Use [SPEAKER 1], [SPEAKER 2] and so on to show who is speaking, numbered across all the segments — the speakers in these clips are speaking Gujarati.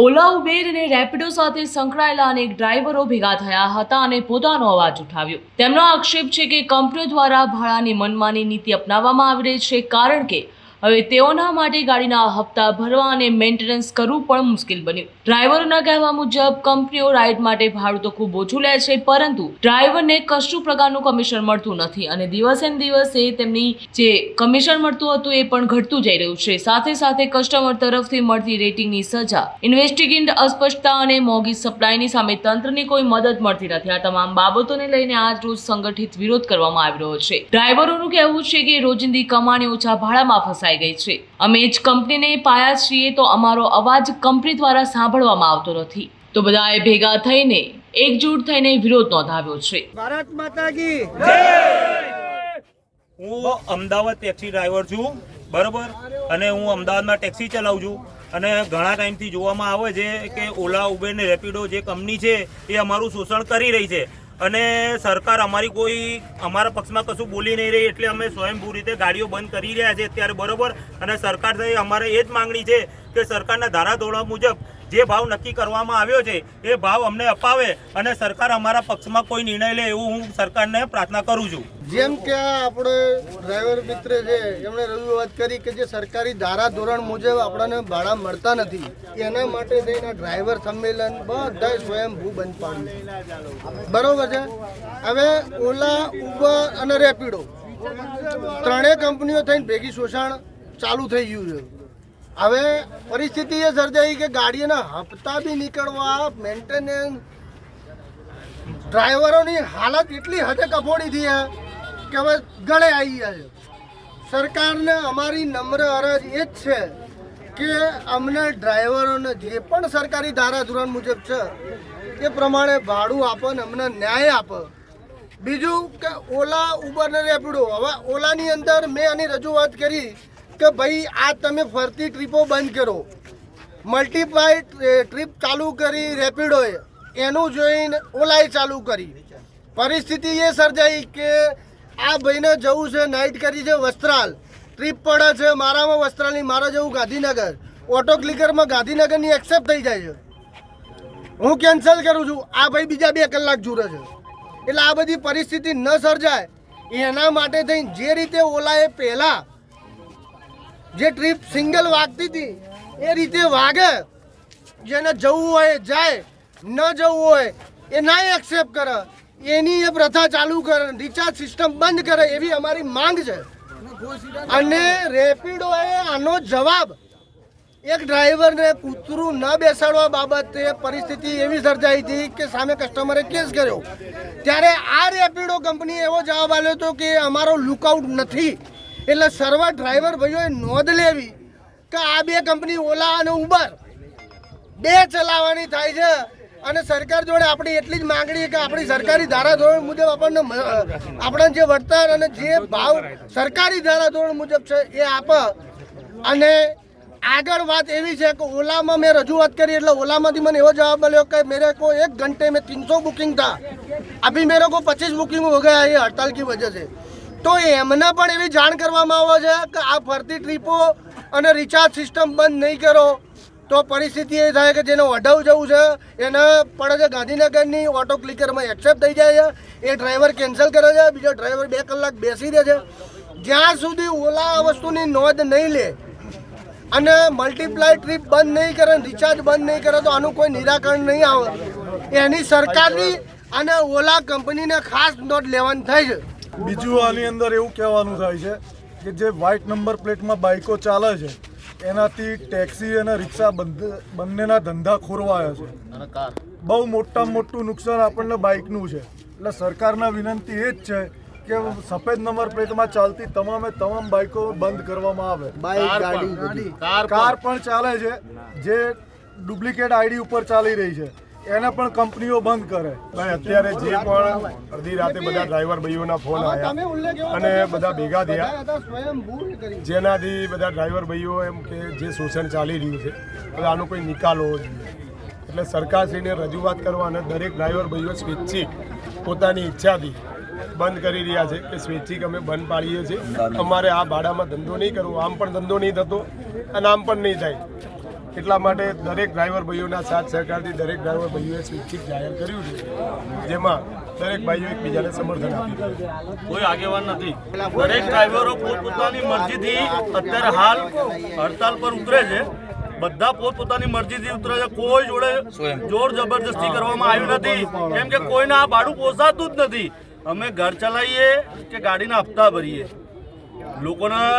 [SPEAKER 1] ઓલા, ઉબેર અને રેપિડો સાથે સંકળાયેલા અનેક ડ્રાઈવરો ભેગા થયા હતા અને પોતાનો અવાજ ઉઠાવ્યો। તેમનો આક્ષેપ છે કે કંપનીઓ દ્વારા ભાડાની મનમાની નીતિ અપનાવવામાં આવી રહી છે, કારણ કે હવે તેઓના માટે ગાડીના હપ્તા ભરવા અને મેન્ટેનન્સ કરવું પણ મુશ્કેલ બન્યું। ડ્રાઈવરોના કહેવા મુજબ કંપનીઓ રાઇડ માટે ભાડું તો ખૂબ ઓછું લે છે, પરંતુ ડ્રાઈવરને કશું પ્રકારનું કમિશન મળતું નથી અને દિવસે ને દિવસે તેમની જે કમિશન મળતું હતું એ પણ ઘટતું જઈ રહ્યું છે। સાથે સાથે કસ્ટમર તરફથી મળતી રેટિંગની સજા, ઇન્વેસ્ટિગેટ અસ્પષ્ટતા અને મોંઘી સપ્લાયની સામે તંત્રની કોઈ મદદ મળતી નથી। આ તમામ બાબતોને લઈને આજ રોજ સંગઠિત વિરોધ કરવામાં આવી રહ્યો છે। ડ્રાઈવરોનું કહેવું છે કે રોજિંદી કમાણી ઓછા ભાડામાં ફસાઈ ગઈ છે। અમે જ કંપનીને પાયા છીએ તો અમારો અવાજ કંપની દ્વારા સાંભળવામાં આવતો નથી, તો બધાએ ભેગા થઈને એકજૂટ થઈને વિરોધ નોંધાવ્યો છે।
[SPEAKER 2] ભારત માતા કી
[SPEAKER 3] હું અમદાવાદ ટેક્સી ડ્રાઈવર છું, બરાબર, અને હું અમદાવાદમાં ટેક્સી ચલાવું છું અને ઘણા ટાઈમથી જોવામાં આવે છે કે ઓલા, ઉબેર ને રેપિડો જે કંપની છે એ અમારું શોષણ કરી રહી છે અને સરકાર અમારા પક્ષમાં કશું બોલી નહીં રહી, એટલે અમે સ્વયંભૂ રીતે ગાડીઓ બંધ કરી રહ્યા છે અત્યારે, બરાબર। અને સરકાર સાથે અમારે એ જ માંગણી છે કે સરકારના ધારાધોરણ મુજબ જે ભાવ નક્કી કરવામાં આવ્યો છે એ ભાવ અમને અપાવે અને સરકાર અમારા પક્ષમાં કોઈ નિર્ણય લે એવું હું સરકારને પ્રાર્થના કરું છું।
[SPEAKER 2] જેમ કે આપણે ડ્રાઈવર મિત્ર છે એમણે રજૂઆત કરી કે જે સરકારી ધારાધોરણ મુજબ આપણને ભાડા મળતા નથી, એના માટે થઈને ડ્રાઈવર સંમેલન બધા સ્વયંભૂ બંધ પાડ્યું, બરોબર છે। હવે ઓલા, ઉબર અને રેપિડો ત્રણેય કંપનીઓ થઈને ભેગી શોષણ ચાલુ થઈ ગયું છે। હવે પરિસ્થિતિ એ સર્જાઈ કે ગાડીઓના હપ્તા બી નીકળવા, મેન્ટેનન્સ, ડ્રાઈવરોની હાલત એટલી હદે કફોડી થઈ કે હવે ગળે આવી ગયા છે। સરકારને અમારી નમ્ર અરજ એ જ છે કે અમને ડ્રાઈવરોને જે પણ સરકારી ધારાધોરણ મુજબ છે એ પ્રમાણે ભાડું આપે ને અમને ન્યાય આપે। બીજું કે ઓલા, ઉબર ને રેપિડો, હવે ઓલાની અંદર મેં આની રજૂઆત કરી કે ભાઈ આ તમે ફરતી ટ્રીપો બંધ કરો, મલ્ટીપ્લાય ટ્રીપ ચાલુ કરી રેપિડોએ, એનું જોઈને ઓલાએ ચાલુ કરી। પરિસ્થિતિ એ સર્જાઈ કે આ ભાઈને જવું છે, નાઇટ કરી છે વસ્ત્રાલ, ટ્રીપ પડે છે મારામાં વસ્ત્રાલની, મારે જવું ગાંધીનગર, ઓટો ક્લિકરમાં ગાંધીનગરની એક્સેપ્ટ થઈ જાય છે, હું કેન્સલ કરું છું, આ ભાઈ બીજા 2 કલાક જુરે છે। એટલે આ બધી પરિસ્થિતિ ન સર્જાય એના માટે થઈને જે રીતે ઓલાએ પહેલાં જે ટ્રીપ સિંગલ વાગતી હતી એ રીતે વાગે, જેને જવું હોય જાય, ન જવું હોય એ ના એક્સેપ્ટ કરે, એની એ પ્રથા ચાલુ કરે, રિચાર્જ સિસ્ટમ બંધ કરે એવી અમારી માંગ છે। અને રેપિડોએ આનો જવાબ એક ડ્રાઈવરને કૂતરું ન બેસાડવા બાબતે પરિસ્થિતિ એવી સર્જાઈ હતી કે સામે કસ્ટમરે કેસ કર્યો, ત્યારે આ રેપિડો કંપનીએ એવો જવાબ આપ્યો હતો કે અમારો લુકઆઉટ નથી। એટલે સર્વ ડ્રાઈવર ભાઈઓએ નોંધ લેવી કે આ 2 કંપની ઓલા અને ઉબર 2 ચલાવવાની થાય છે અને સરકાર જોડે આપણી એટલી જ માંગણી કે આપણી સરકારી ધારાધોરણ મુજબ આપણને જે વળતર અને જે ભાવ સરકારી ધારાધોરણ મુજબ છે એ આપે। અને આગળ વાત એવી છે કે ઓલામાં મેં રજૂઆત કરી એટલે ઓલામાંથી મને એવો જવાબ મળ્યો કે મેરે को 1 घंटे में 300 बुकिंग था, अभी मेरे को 25 बुकिंग हो गया ये हड़ताल की वजह से। તો એમને પણ એવી જાણ કરવામાં આવે છે કે આ ફરતી ટ્રીપો અને રિચાર્જ સિસ્ટમ બંધ નહીં કરો તો પરિસ્થિતિ એ થાય કે જેને વઢાવ જવું છે એને પડે છે ગાંધીનગરની, ઓટો ક્લિકરમાં એક્સેપ્ટ થઈ જાય છે, એ ડ્રાઈવર કેન્સલ કરે છે, બીજો ડ્રાઈવર 2 કલાક બેસી રહે છે। જ્યાં સુધી ઓલા આ વસ્તુની નોંધ નહીં લે અને મલ્ટીપ્લાય ટ્રીપ બંધ નહીં કરે, રિચાર્જ બંધ નહીં કરે તો આનું કોઈ નિરાકરણ નહીં આવે। એની સરકારની અને ઓલા કંપનીને ખાસ નોંધ લેવાની થાય છે।
[SPEAKER 4] બીજું આની અંદર એવું કહેવાનું થાય છે કે જે વ્હાઇટ નંબર પ્લેટમાં બાઇકો ચાલે છે એનાથી ટેક્સી અને રિક્ષા બંનેના ધંધા ખોરવાયા છે। બહુ મોટામાં મોટું નુકસાન આપણને બાઇકનું છે। એટલે સરકારના વિનંતી એ જ છે કે સફેદ નંબર પ્લેટમાં ચાલતી તમામ બાઇકો બંધ કરવામાં આવે। કાર પણ ચાલે છે જે ડુપ્લિકેટ આઈડી ઉપર ચાલી રહી છે એને પણ કંપનીઓ બંધ કરે।
[SPEAKER 5] અત્યારે જે પણ અડધી રાતે બધા ડ્રાઈવર ભાઈઓના ફોન આવ્યા અને બધા ભેગા થયા, જેનાથી બધા ડ્રાઈવર ભાઈઓ એમ કે જે શોષણ ચાલી રહ્યું છે હવે આનો કોઈ નિકાલ હોવો જોઈએ। એટલે સરકારશ્રીને રજૂઆત કરવા અને દરેક ડ્રાઈવર ભાઈઓ સ્વૈચ્છિક પોતાની ઈચ્છાથી બંધ કરી રહ્યા છે કે સ્વૈચ્છિક અમે બંધ પાડીએ છીએ, અમારે આ ભાડામાં ધંધો નહીં કરવો, આમ પણ ધંધો નહીં થતો અને આમ પણ નહીં થાય। એટલા માટે દરેક ડ્રાઈવર ભાઈઓના સાથ સહકારથી દરેક ડ્રાઈવર ભાઈઓએ સ્વૈચ્છિક જાહેર કર્યું છે, જેમાં દરેક ભાઈઓ એકબીજાને સમર્થન આપી રહ્યા છે.
[SPEAKER 6] કોઈ આગેવાન નથી. દરેક ડ્રાઈવરો પોતપોતાની મરજીથી અત્યારે હાલ હડતાલ પર ઉતરે છે. બધા પોતપોતાની મરજીથી ઉતરે છે. કોઈ જોડે જોર જબરજસ્તી કરવામાં આવ્યું નથી, કેમ કે કોઈને આ ભાડું પોસાતું જ નથી. અમે ઘર ચલાવીએ કે ગાડીના હપ્તા ભરીએ. લોકોના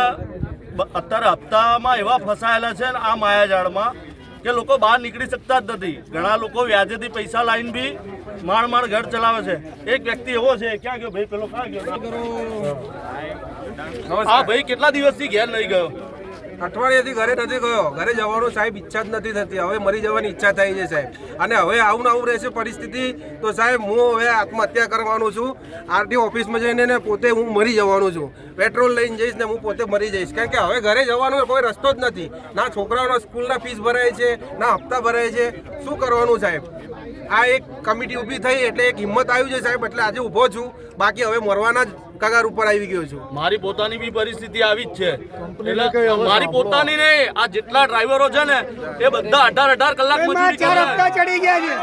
[SPEAKER 6] અત્યારે હપ્તામાં એવા ફસાયેલા છે ને આ માયાજાળમાં કે લોકો બહાર નીકળી શકતા જ નથી. ઘણા લોકો વ્યાજેથી પૈસા લાવીને બી માંડ ઘર ચલાવે છે. એક વ્યક્તિ એવો છે, ક્યાં ગયો ભાઈ, પેલો ક્યાં ગયો? હા ભાઈ, કેટલા દિવસથી ઘેર નહીં ગયો?
[SPEAKER 7] અઠવાડિયાથી ઘરે નથી ગયો. ઘરે જવાનું સાહેબ ઈચ્છા જ નથી થતી. હવે મરી જવાની ઈચ્છા થઈ છે સાહેબ. અને હવે આવું ને આવું રહેશે પરિસ્થિતિ તો સાહેબ હું હવે આત્મહત્યા કરવાનું છું. આરટીઓ ઓફિસમાં જઈને ને પોતે હું મરી જવાનું છું. પેટ્રોલ લઈને જઈશ ને હું પોતે મરી જઈશ. કારણ કે હવે ઘરે જવાનો કોઈ રસ્તો જ નથી. ના છોકરાઓના સ્કૂલના ફીસ ભરાય છે, ના હપ્તા ભરાય છે. શું કરવાનું સાહેબ? આ એક કમિટી ઊભી થઈ એટલે એક હિંમત આવી છે સાહેબ, એટલે આજે ઊભો છું. બાકી હવે મરવાના જ કગાર ઉપર આવી ગયો છું.
[SPEAKER 6] મારી પોતાની બી પરિસ્થિતિ આવી જ છે. એટલે મારી પોતાની નહીં, આ જેટલા ડ્રાઈવરો છે ને એ બધા 18 કલાક મજૂરી કરે.
[SPEAKER 2] ચડી ગયા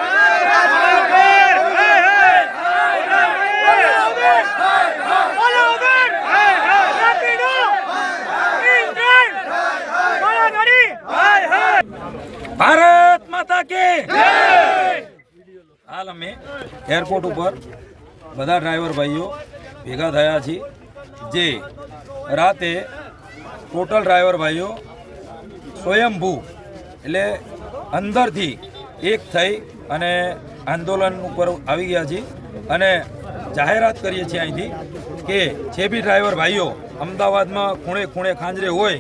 [SPEAKER 8] ભારત માતા કી જય. હાલ અમે એરપોર્ટ ઉપર બધા ડ્રાઈવર ભાઈઓ ભેગા થયા છીએ, જે રાતે ટોટલ ડ્રાઈવર ભાઈઓ સ્વયંભૂ એટલે અંદરથી એક થઈ અને આંદોલન ઉપર આવી ગયા છીએ અને જાહેરાત કરીએ છીએ અહીંથી કે જે બી ડ્રાઈવર ભાઈઓ અમદાવાદમાં ખૂણે ખૂણે ખાંજરે હોય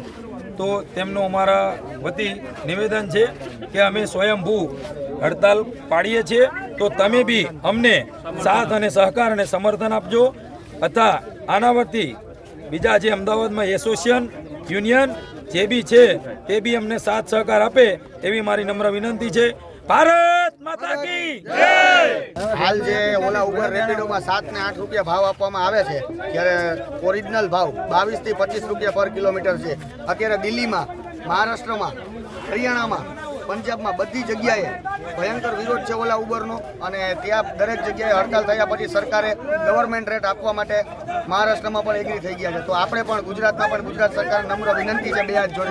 [SPEAKER 8] તો તેમનું અમારા વતી નિવેદન છે કે અમે સ્વયંભૂ હડતાલ પાડીએ છીએ, તો તમે બી અમને સાથ અને સહકાર અને સમર્થન આપજો. તથા આના વતી બીજા જે અમદાવાદમાં એસોસિએશન યુનિયન જે બી છે તે બી અમને સાથ સહકાર આપે એવી મારી નમ્ર વિનંતી છે. ભારત માતા કી જય.
[SPEAKER 2] હાલ જે ઓલા ઉબર રેપિડોમાં 7 ને 8 રૂપિયા ભાવ આપવામાં આવે છે, જ્યારે ઓરિજિનલ ભાવ 22 થી 25 રૂપિયા પર કિલોમીટર છે. અત્યારે દિલ્હીમાં, મહારાષ્ટ્રમાં, હરિયાણામાં, પંજાબમાં બધી જગ્યાએ ભયંકર વિરોધ છે ઓલા ઉબરનો. અને ત્યાં દરેક જગ્યાએ હડતાલ થયા પછી સરકારે ગવર્મેન્ટ રેટ આપવા માટે મહારાષ્ટ્રમાં પણ એગ્રી થઈ ગયા છે. તો આપણે પણ ગુજરાતમાં પણ ગુજરાત સરકાર નમ્ર વિનંતી છે બે હાથ જોડી